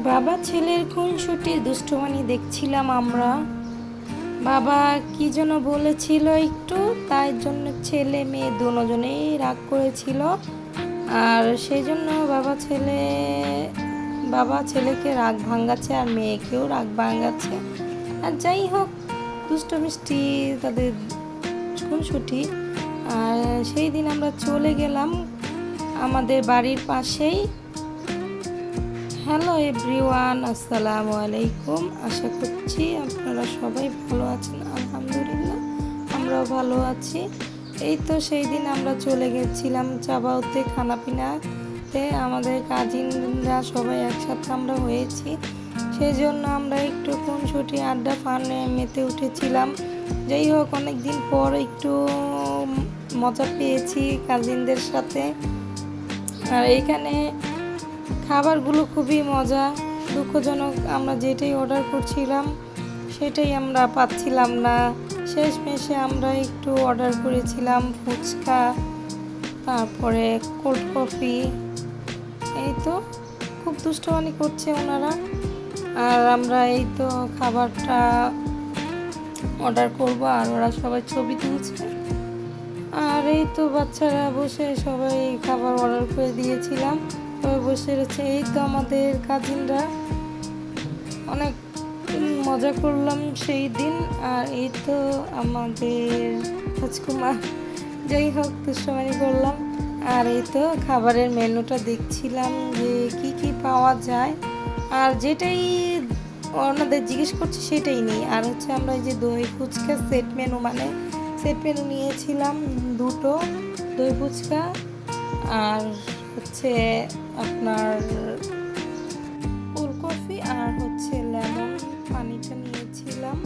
বাবা ছেলের খুনসুটি দুষ্টুমানি দেখছিলাম আমরা। বাবা কি যেন বলেছিল একটু, তাই জন্য ছেলে মেয়ে দুজনেই রাগ করেছিল। আর সেই জন্য বাবা ছেলেকে রাগ ভাঙাচ্ছে আর মেয়েকেও রাগ ভাঙাচ্ছে। আর যাই হোক, দুষ্ট মিষ্টি তাদের খুনসুটি। আর সেই দিন আমরা চলে গেলাম আমাদের বাড়ির পাশেই। হ্যালো এভরিওয়ান, আসসালামু আলাইকুম। আশা করছি আপনারা সবাই ভালো আছেন। আলহামদুলিল্লাহ আমরাও ভালো আছি। এই তো সেই দিন আমরা চলে গেছিলাম চাবাওতে খানাপিনাতে। আমাদের কাজিনরা সবাই একসাথে আমরা হয়েছি, সেই জন্য আমরা একটু খুনসুটি আড্ডা ফানে মেতে উঠেছিলাম। যাই হোক, অনেক দিন পর একটু মজা পেয়েছি কাজিনদের সাথে। আর এইখানে খাবারগুলো খুবই মজা। দুঃখজনক, আমরা যেটাই অর্ডার করছিলাম সেটাই আমরা পাচ্ছিলাম না। শেষমেশে আমরা একটু অর্ডার করেছিলাম ফুচকা, তারপরে কোল্ড কফি। এই তো খুব দুষ্টুমানি করছে ওনারা। আর আমরা এই তো খাবারটা অর্ডার করব, আর ওরা সবাই ছবি তুলছে। আর এই তো বাচ্চারা বসে সবাই খাবার অর্ডার করে দিয়েছিলাম, সবাই বসে রয়েছে। এই তো আমাদের কাজিনরা, অনেক মজা করলাম সেই দিন। আর এই তো আমাদের রাজকুমার, যাই হোক দুষ্টুমানি করলাম। আর এই তো খাবারের মেনুটা দেখছিলাম যে কি কি পাওয়া যায়, আর যেটাই ওনাদের জিজ্ঞেস করছি সেটাই নেই। আর হচ্ছে আমরা এই যে দই ফুচকা সেট মেনু নিয়েছিলাম, দুটো দই ফুচকা আর হচ্ছে আপনার কোল্ড কফি আর হচ্ছে লেমন পানিটা নিয়েছিলাম।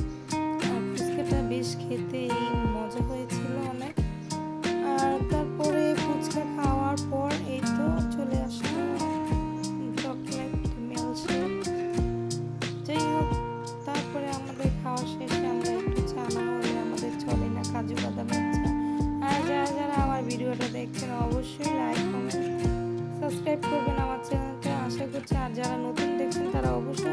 আর ফুচকাটা বেশ খেতে মজা হয়েছিল অনেক। আর তারপরে ফুচকা খাওয়ার পর এই তো চলে আসলো চকলেট মিল্কশেক। যাই হোক, তারপরে আমাদের খাওয়া শেষে আমরা একটু চা না হলে আমাদের চলে না, কাজু বাদামের চা। আর যারা আমার ভিডিওটা দেখছেন অবশ্যই লাইক কমেন্ট সাবস্ক্রাইব করবেন আমার চ্যানেলটা, আশা করছি। আর যারা নতুন দেখছেন তারা অবশ্যই